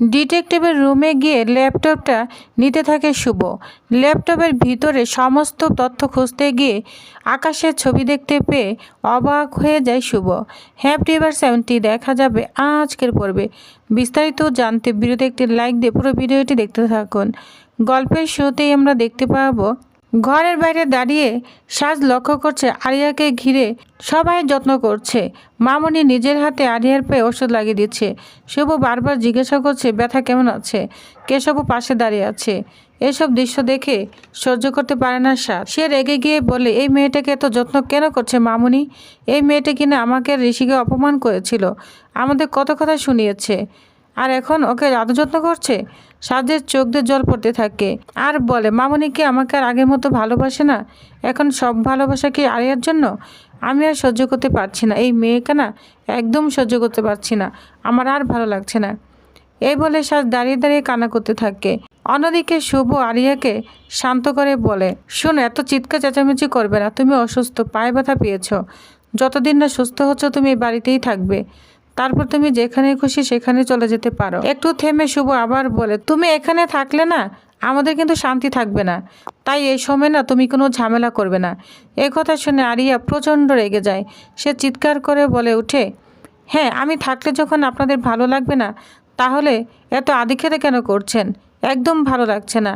ডিটেকটিভের রুমে গিয়ে ল্যাপটপটা নিতে থাকে শুভ। ল্যাপটপের ভিতরে সমস্ত তথ্য খুঁজতে গিয়ে আকাশের ছবি দেখতে পেয়ে অবাক হয়ে যায় শুভ। হ্যাপি এভার 70 দেখা যাবে আজকের পর্বে। বিস্তারিত জানতে ভিডিওতে একটি লাইক দিয়ে পুরো ভিডিওটি দেখতে থাকুন। গল্পের শুরুতেই আমরা দেখতে পাবো ঘরের বাইরে দাঁড়িয়ে সাজ লক্ষ্য করছে আরিয়াকে ঘিরে সবাই যত্ন করছে। মামনি নিজের হাতে আরিয়ার পায়ে ওষুধ লাগিয়ে দিচ্ছে। শুভ বারবার জিজ্ঞাসা করছে ব্যথা কেমন আছে। কেশবও পাশে দাঁড়িয়ে আছে। এসব দৃশ্য দেখে সহ্য করতে পারে না সাজ। সে রেগে গিয়ে বলে, এই মেয়েটাকে এত যত্ন কেন করছে মামনি? এই মেয়েটা কিনা আমাকে আর ঋষিকে অপমান করেছিল, আমাদের কত কথা শুনিয়েছে, আর এখন ওকে এত যত্ন করছে। সাজের চোখ দিয়ে জল পড়তে থাকে আর বলে, মামনি কি আমাকে আর আগের মতো ভালোবাসে না? এখন সব ভালোবাসা কি আরিয়ার জন্য? আমি আর সহ্য করতে পারছি না, এই মেয়েকে না একদম সহ্য করতে পারছি না, আমার আর ভালো লাগছে না। এই বলে সাজ দাঁড়িয়ে দাঁড়িয়ে কান্না করতে থাকে। অন্যদিকে শুভ আরিয়াকে শান্ত করে বলে, শোনো, এত চিৎকার চেঁচামেচি করবে না, তুমি অসুস্থ, পায়ে ব্যথা পেয়েছ, যতদিন না সুস্থ হচ্ছ তুমি এই বাড়িতেই থাকবে, তারপর তুমি যেখানে খুশি সেখানে চলে যেতে পারো। একটু থেমে শুভ আবার বলে, তুমি এখানে থাকলে না আমাদের কিন্তু শান্তি থাকবে না, তাই এই সময় না তুমি কোনো ঝামেলা করবে না। এই কথা শুনে আরিয়া প্রচণ্ড রেগে যায়। সে চিৎকার করে বলে উঠে, হ্যাঁ, আমি থাকলে যখন আপনাদের ভালো লাগবে না, তাহলে এত আদিক্ষেতা কেন করছেন? একদম ভালো লাগছে না।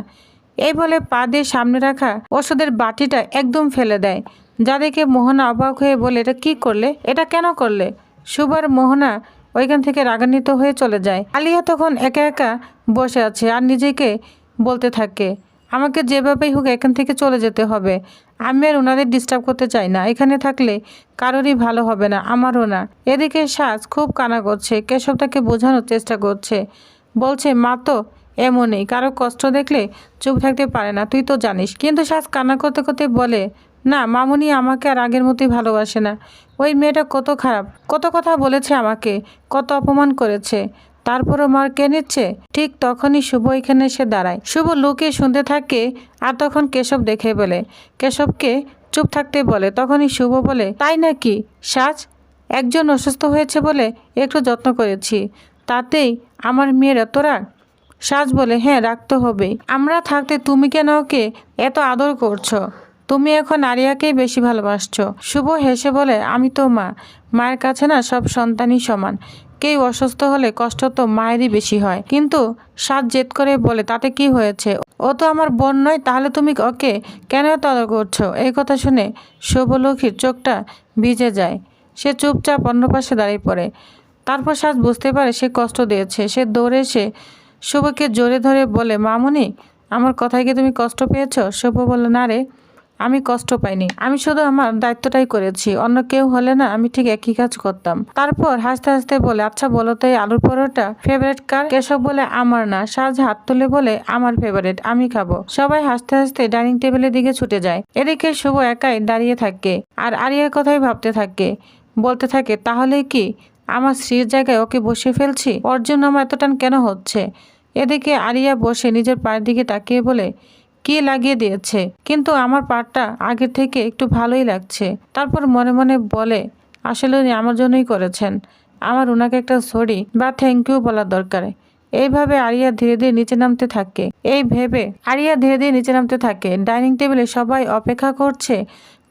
এই বলে পা দিয়ে সামনে রাখা ওষুধের বাটিটা একদম ফেলে দেয়। যা দেখে মোহনা অবাক হয়ে বলে, এটা কি করলে, এটা কেন করলে? শুভর মোহনা ওইখান থেকে রাগান্বিত হয়ে চলে যায়। আলিয়া তখন একা একা বসে আছে আর নিজেকে বলতে থাকে, আমাকে যেভাবেই হোক এখান থেকে চলে যেতে হবে। আমি আর ওনাদের ডিস্টার্ব করতে চাই না, এখানে থাকলে কারোরই ভালো হবে না, আমারও না। এদিকে সাজ খুব কান্না করছে। কেশব তাকে বোঝানোর চেষ্টা করছে, বলছে, মা তো এমনই, কারো কষ্ট দেখলে চুপ থাকতে পারে না, তুই তো জানিস। কিন্তু সাজ কান্না করতে করতে বলে, না, মামুনি আমাকে আর আগের মতোই ভালোবাসে না। ওই মেয়েটা কত খারাপ, কত কথা বলেছে আমাকে, কত অপমান করেছে, তারপরও মার কে নিচ্ছে। ঠিক তখনই শুভ এখানে এসে দাঁড়ায়। শুভ লুকিয়ে শুনতে থাকে আর তখন কেশব দেখে বলে, কেশবকে চুপ থাকতে বলে। তখনই শুভ বলে, তাই নাকি সাজ? একজন অসুস্থ হয়েছে বলে একটু যত্ন করেছি, তাতেই আমার মেয়ের এত রাগ? সাজ বলে, হ্যাঁ, রাখতে হবেই, আমরা থাকতে তুমি কেন ওকে এত আদর করছো? তুমি এখন আরিয়াকেই বেশি ভালোবাসছো। শুভ হেসে বলে, আমি তো মা, মায়ের কাছে না সব সন্তানই সমান, কেউ অসুস্থ হলে কষ্ট তো মায়েরই বেশি হয়। কিন্তু সাজ জেদ করে বলে, তাতে কি হয়েছে, ও তো আমার বোন নয়, তাহলে তুমি ওকে কেন এত আদর করছো? এই কথা শুনে শুভলক্ষীর চোখটা ভিজে যায়। সে চুপচাপ অন্য পাশে দাঁড়িয়ে পড়ে। তারপর সাজ বুঝতে পারে সে কষ্ট দিয়েছে। সে দৌড়ে এসে শুভকে জোরে ধরে বলে, মামুনি, আমার কথায় কি তুমি কষ্ট পেয়েছো? শুভ বলে, না রে, আমি কষ্ট পাইনি, আমি শুধু আমার দায়িত্বটাই করেছি, অন্য কেউ হলে না আমি ঠিক একই কাজ করতাম। তারপর হাসতে হাসতে বলে, আচ্ছা বলো তো, এই আলুর পরোটা ফেভারিট কার? কেশব বলে, আমার না। সাজ হাত তুলে বলে, আমার ফেভারিট, আমি খাবো। সবাই হাসতে হাসতে ডাইনিং টেবিলের দিকে ছুটে যায়। এদিকে শুভ একাই দাঁড়িয়ে থাকে আর আরিয়ার কথাই ভাবতে থাকে। বলতে থাকে, তাহলে কি আমার স্ত্রীর জায়গায় ওকে বসে ফেলছি? ওর জন্য আমার এত টান কেন হচ্ছে? এদিকে আরিয়া বসে নিজের পায়ের দিকে তাকিয়ে বলে, কি লাগিয়ে দিয়েছে, কিন্তু আমার পাটটা আগের থেকে একটু ভালোই লাগছে। তারপর মনে মনে বলে, আসলে উনি আমার জন্যই করেছেন, আমার ওনাকে একটা সরি বা থ্যাংক ইউ বলার দরকার। এইভাবে আরিয়া ধীরে ধীরে নিচে নামতে থাকে। ডাইনিং টেবিলে সবাই অপেক্ষা করছে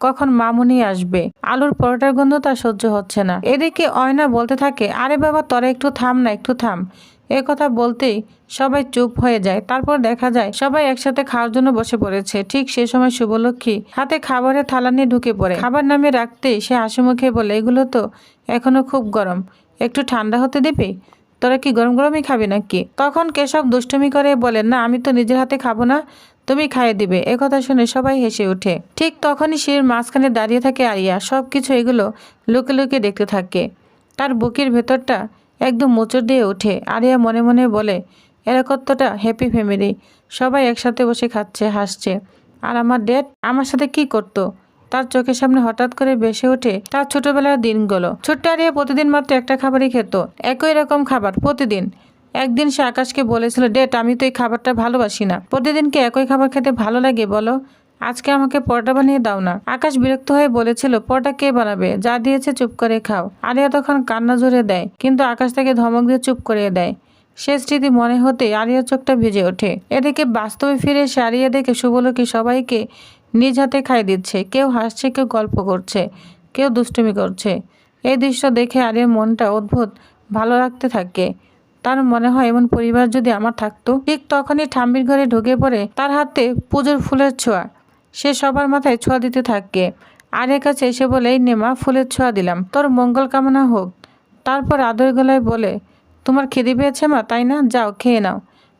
কখন মামুনি আসবে। আলুর পরোটার গন্ধ তার সহ্য হচ্ছে না। এদিকে অয়না বলতে থাকে, আরে বাবা, তোরা একটু থাম না, একটু থাম। এই কথা বলতেই সবাই চুপ হয়ে যায়। তারপর দেখা যায় সবাই একসাথে খাওয়ার জন্য বসে পড়েছে। ঠিক সে সময় শুভলক্ষী হাতে খাবারের থালা নিয়ে ঢুকে পড়ে। খাবার নামিয়ে রাখতেই সে হাসি মুখে বলে, এগুলো তো এখনো খুব গরম, একটু ঠান্ডা হতে দিবি? তোরা কি গরম গরমই খাবি নাকি? তখন কেশব দুষ্টুমি করে বলে, না, আমি তো নিজের হাতে খাবো না, তুমি খাইয়ে দিবে। একথা শুনে সবাই হেসে ওঠে। ঠিক তখনই সিঁড়ির মাঝখানে দাঁড়িয়ে থাকে আরিয়া। সবকিছু এগুলো লুকে লুকে দেখতে থাকে। তার বুকের ভেতরটা একদম মোচড় দিয়ে ওঠে। আরিয়া মনে মনে বলে, এরা কতটা হ্যাপি ফ্যামিলি, সবাই একসাথে বসে খাচ্ছে, হাসছে। আর আমার ড্যাড আমার সাথে কি করতো? তার চোখের সামনে হঠাৎ করে ভেসে ওঠে তার ছোটবেলার দিনগুলো। ছোট্ট আরিয়া প্রতিদিন মাত্র একটা খাবারই খেত, একই রকম খাবার প্রতিদিন। একদিন সে আকাশকে বলেছিল, ড্যাড, আমি তো এই খাবারটা ভালোবাসি না, প্রতিদিন কি একই খাবার খেতে ভালো লাগে বলো? আজকে আমাকে পরোটা বানিয়ে দাও না। আকাশ বিরক্ত হয়ে বলেছিল, পরোটা কে বানাবে, যা দিয়েছে চুপ করে খাও। আরিয়া তখন কান্না জুড়ে দেয়, কিন্তু আকাশ তাকে ধমক দিয়ে চুপ করিয়ে দেয়। সে স্মৃতি মনে হতে আরিয়ার চোখটা ভিজে ওঠে। এদিকে বাস্তবে ফিরে এসে আরিয়া দেখে শুভলক্ষ্মী সবাইকে নিজ হাতে খাইয়ে দিচ্ছে। কেউ হাসছে, কেউ গল্প করছে, কেউ দুষ্টুমি করছে। এই দৃশ্য দেখে আরিয়ার মনটা অদ্ভুত ভালো লাগতে থাকে। তার মনে হয় এমন পরিবার যদি আমার থাকতো। ঠিক তখনই ঠাম্মির ঘরে ঢুকে পড়ে তার হাতে পুজোর ফুলের ছোঁয়া। সে সবার মাথায় ছোঁয়া দিতে থাকে। আরিয়ার কাছে এসে বলে, এই নেমা, ফুলের ছোঁয়া দিলাম, তোর মঙ্গল কামনা হোক। তারপর আদর গলায় বলে, তোমার খিদে পেয়েছে মা, তাই না? যাও খেয়ে নাও।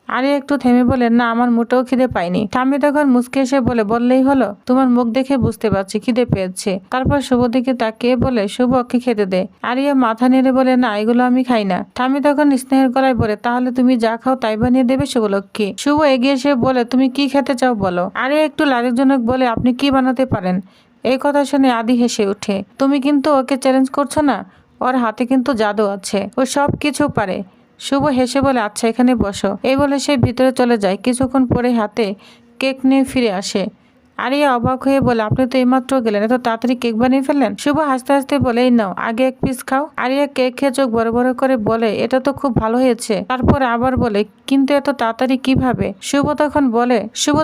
আরিয়া একটু থেমে বলে, না, আমার মোটেও খিদে পাইনি। ঠাম্মি তখন মুচকে এসে বলে, বললেই হলো, তোমার মুখ দেখে বুঝতে পারছি খিদে পেয়েছে। তারপর শুভ দিকে তাকিয়ে বলে, শুভ, ওকে খেতে দে। আরিয়া মাথা নেড়ে বলে, না, এগুলো আমি খাই না। ঠাম্মি তখন স্নেহের গলায় বলে, তাহলে তুমি যা খাও তাই বানিয়ে দেবে শুভলক্ষ্মী। শুভ এগিয়ে এসে বলে, তুমি কি খেতে চাও বলো। আরিয়া একটু লাজুকজনক বলে, আপনি কি বানাতে পারেন? এই কথা শুনে আদি হেসে ওঠে। তুমি কিন্তু ওকে চ্যালেঞ্জ করছো না? ওর হাতে কিন্তু জাদু আছে, ও সব কিছু পারে। শুভ হেসে বলে, আচ্ছা এখানে বসো। এই বলে সে ভিতরে চলে যায়। কিছুক্ষণ পরে হাতে কেক নিয়ে ফিরে আসে। আরিয়া অবাক হয়ে বলে, আপনি তো এইমাত্র গেলেন, এত তাড়াতাড়ি কেক বানিয়ে ফেললেন? শুভ হাসতে হাসতে বলে, এই নাও, আগে এক পিস খাও। আরিয়া কেক খেয়ে চোখ বড় বড় করে বলে, এটা তো খুব ভালো হয়েছে। তারপর আবার বলে, কিন্তু এত তাড়াতাড়ি কিভাবে? শুভ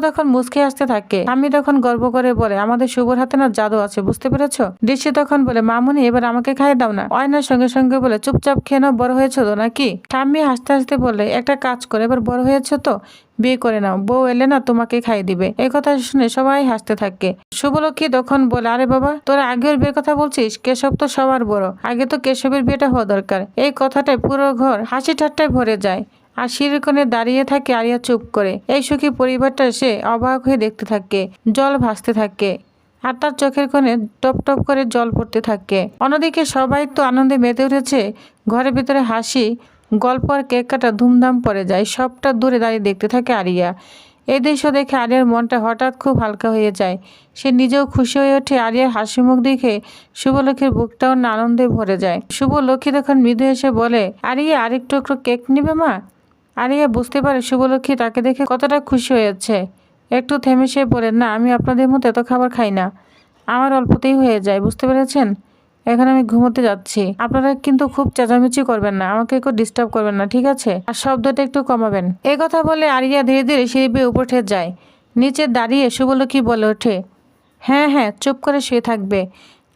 তখন মুচকে আসতে থাকে। আমি তখন গর্ব করে বলে, আমাদের শুভর হাতে না জাদু আছে, বুঝতে পেরেছো? দৃষ্টি তখন বলে, মামুনি, এবার আমাকে খাইয়ে দাও না। অয়নার সঙ্গে সঙ্গে বলে, চুপচাপ খেয়ে নাও, বড় হয়েছো তো নাকি? ঠাম্মি হাসতে হাসতে বলে, একটা কাজ করে, এবার বড় হয়েছো তো বিয়ে করে নাও, বউ এলে না তোমাকে খাইয়ে দিবে। এই কথা শুনে সবাই হাসতে থাকে। শুভলক্ষ্মী তখন বলে, আরে বাবা, তোরা আগের বিয়ের কথা বলছিস? কেশব তো সবার বড়, আগে তো কেশবের বিয়েটা হওয়া দরকার। এই কথাটায় পুরো ঘর হাসি ঠাট্টায় ভরে যায়। আর সিঁড়ির কোণে দাঁড়িয়ে থাকে আরিয়া চুপ করে। এই সুখী পরিবারটা সে অবাক হয়ে দেখতে থাকে। জল ভাসতে থাকে আর তার চোখের কোণে টপ টপ করে জল পড়তে থাকে। অন্যদিকে সবাই তো আনন্দে মেতে উঠেছে। ঘরের ভিতরে হাসি, গল্প আর কেক কাটা ধুমধাম পড়ে যায়। সবটা দূরে দাঁড়িয়ে দেখতে থাকে আরিয়া। এই দৃশ্য দেখে আরিয়ার মনটা হঠাৎ খুব হালকা হয়ে যায়। সে নিজেও খুশি হয়ে ওঠে। আরিয়ার হাসি মুখ দেখে শুভলক্ষ্মীর বুকটাও আনন্দে ভরে যায়। শুভলক্ষ্মী তখন মৃদু এসে বলে, আরিয়া, আরেকটু একটু কেক নিবে মা? আরিয়া বুঝতে পারে শুভলক্ষ্মী তাকে দেখে কতটা খুশি হয়েছে। একটু থেমে সে বলে, না, আমি আপনাদের মতো এত খাবার খাই না, আমার অল্পতেই হয়ে যায়, বুঝতে পেরেছেন? এখন আমি ঘুমোতে যাচ্ছি। আপনারা কিন্তু খুব চেঁচামেচি করবেন না, আমাকে একটু ডিস্টার্ব করবেন না, ঠিক আছে? আর শব্দটা একটু কমাবেন। এই কথা বলে আরিয়া ধীরে ধীরে সিঁড়ি বেয়ে উপর উঠে যায়। নিচে দাঁড়িয়ে শুভলক্ষ্মী বলে ওঠে, হ্যাঁ হ্যাঁ, চুপ করে শুয়ে থাকবে।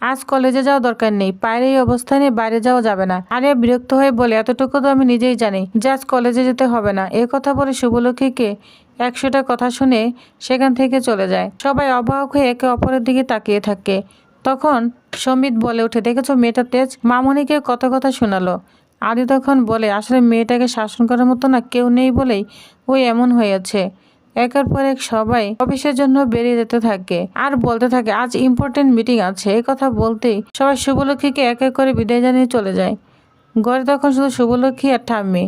আজ কলেজে যাওয়া দরকার নেই, পায়ের এই অবস্থা নিয়ে বাইরে যাওয়া যাবে না। আরিয়া বিরক্ত হয়ে বলে, এতটুকু তো আমি নিজেই জানি যে আজ কলেজে যেতে হবে না। এই কথা বলে শুভলক্ষ্মীকে 100টা কথা শুনে সেখান থেকে চলে যায়। সবাই অবাক হয়ে একে অপরের দিকে তাকিয়ে থাকে। তখন সমিত বলে ওঠে, দেখেছো মেয়েটা তেজ? মামনিকে কত কথা শোনালো। আদি তখন বলে, আসলে মেয়েটাকে শাসন করার মতো না কেউ নেই বলেই ওই এমন হয়েছে। একের পর এক সবাই অফিসের জন্য বেরিয়ে যেতে থাকে আর বলতে থাকে, আজ ইম্পর্টেন্ট মিটিং আছে। এই কথা বলতেই সবাই শুভলক্ষ্মীকে এক এক করে বিদায় জানিয়ে চলে যায়। ঘরে তখন শুধু শুভলক্ষ্মী আর ঠাম্মি।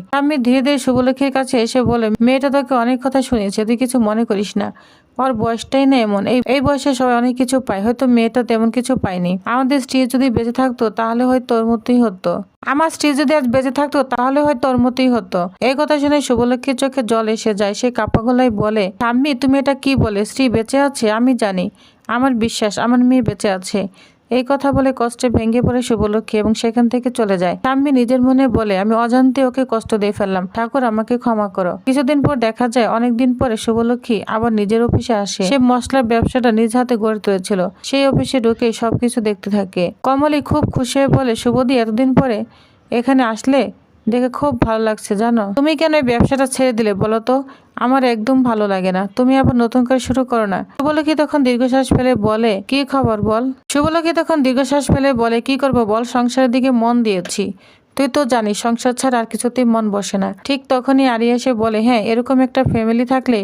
ধীরে ধীরে শুভলক্ষ্মীর কাছে এসে বলে, মেয়েটা তোকে অনেক কথা শুনিয়েছে, তুই কিছু মনে করিস না। ওর বয়সটাই না এমন, এই বয়সে সবাই অনেক কিছু পায়, হয়তো মেয়েটা তেমন কিছু পায়নি। আমাদের স্ত্রী যদি বেঁচে থাকতো তাহলে হয়তো তোর মতোই হতো। আমার স্ত্রী যদি আজ বেঁচে থাকতো তাহলে হয়তো তোর মতোই হতো। এই কথা শুনে শুভলক্ষ্মীর চোখে জল এসে যায়। সে কাপা গলায় বলে, ঠাম্মি, তুমি এটা কি বলে? স্ত্রী বেঁচে আছে? আমি জানি, আমার বিশ্বাস আমার মেয়ে বেঁচে আছে। এই কথা বলে কষ্টে ভেঙে পড়ে শুভলক্ষ্মী এবং সেখান থেকে চলে যায়। ঠাম্মি নিজের মনে বলে, আমি অজান্তে ওকে কষ্ট দিয়ে ফেললাম, ঠাকুর আমাকে ক্ষমা করো। কিছুদিন পর দেখা যায়, অনেকদিন পরে শুভলক্ষ্মী আবার নিজের অফিসে আসে। সে মশলার ব্যবসাটা নিজ হাতে গড়ে তুলেছিল। সেই অফিসে ঢুকে সবকিছু দেখতে থাকে। কমলি খুব খুশি হয়ে বলে, শুভদি, এতদিন পরে এখানে আসলে দেখে খুব ভালো লাগছে জানো। তুমি কেন এই ব্যবসাটা ছেড়ে দিলে বলো তো? আমার একদম ভালো লাগে না, তুমি আবার নতুন করে শুরু করো না। শুভলক্ষ্মী তখন দীর্ঘশ্বাস ফেলে বলে, কি খবর বল? শুভলক্ষ্মী তখন দীর্ঘশ্বাস ফেলে বলে, কি করবো বল, সংসারের দিকে মন দিয়েছি। তুই তো জানিস সংসার ছাড়া আর কিছুতেই মন বসে না। ঠিক তখনই আরিয়া এসে বলে, হ্যাঁ, এরকম একটা ফ্যামিলি থাকলে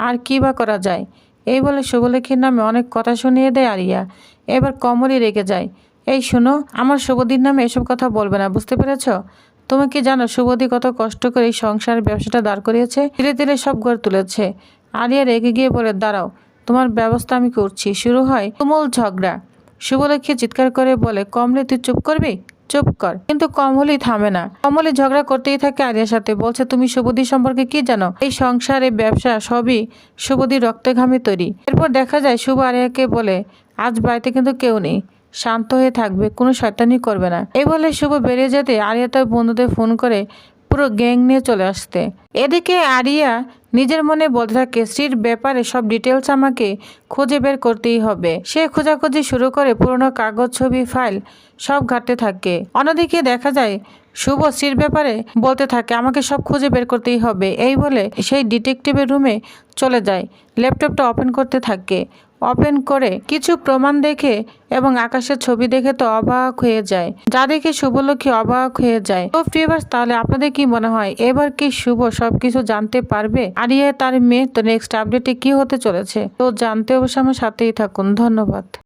আর কি বা করা যায়। এই বলে শুভলক্ষ্মীর নামে অনেক কথা শুনিয়ে দেয় আরিয়া। এবার কমলি রেগে যায়। এই শোনো, আমার শুভদির নামে এসব কথা বলবে না, বুঝতে পেরেছ? তুমি কি জানো শুভদি কত কষ্ট করে এই সংসার ব্যবসাটা দাঁড় করিয়েছে, ধীরে ধীরে সব গড়ে তুলেছে। আরিয়া রেগে গিয়ে বলে, দাঁড়াও, তোমার ব্যবস্থা আমি করছি। শুরু হয় তুমুল ঝগড়া। শুভলক্ষ্মী চিৎকার করে বলে, কমলি, তুই চুপ করবি? চুপ কর। কিন্তু কমলি থামে না। কমলি ঝগড়া করতেই থাকে আরিয়ার সাথে। বলছে, তুমি শুভদি সম্পর্কে কি জানো? এই সংসার, এই ব্যবসা সবই শুভদির রক্তে ঘামে তৈরি। এরপর দেখা যায় শুভ আরিয়াকে বলে, আজ বাড়িতে কিন্তু কেউ নেই, শান্ত হয়ে থাকবে, কোনো শয়তানি করবে না। এই বলে শুভ বেরিয়ে যেতে আরিয়া তার বন্ধুদের ফোন করে পুরো গ্যাং নিয়ে চলে আসতে। এদিকে আরিয়া নিজের মনে বলতে থাকে শ্রীর ব্যাপারে সব ডিটেলস আমাকে খুঁজে বের করতেই হবে। সে খোঁজাখুঁজি শুরু করে পুরনো কাগজ, ছবি, ফাইল সব ঘাঁটতে থাকে। অন্যদিকে দেখা যায় শুভ শ্রীর ব্যাপারে বলতে থাকে আমাকে সব খুঁজে বের করতেই হবে। এই বলে সেই ডিটেকটিভের রুমে চলে যায়, ল্যাপটপটা ওপেন করতে থাকে। ওপেন করে কিছু প্রমাণ দেখে এবং আকাশের ছবি দেখে তো অবাক হয়ে যায়, যা দেখে শুভলক্ষ্মী অবাক হয়ে যায়। তো ভিউয়ার্স, তাহলে আপনাদের কি মনে হয় এবার কি শুভ সবকিছু জানতে পারবে আরিয়া তার মেয়ে? তো নেক্সট আপডেটে কি হতে চলেছে তো জানতে অবশ্যই আমার সাথেই থাকুন। ধন্যবাদ।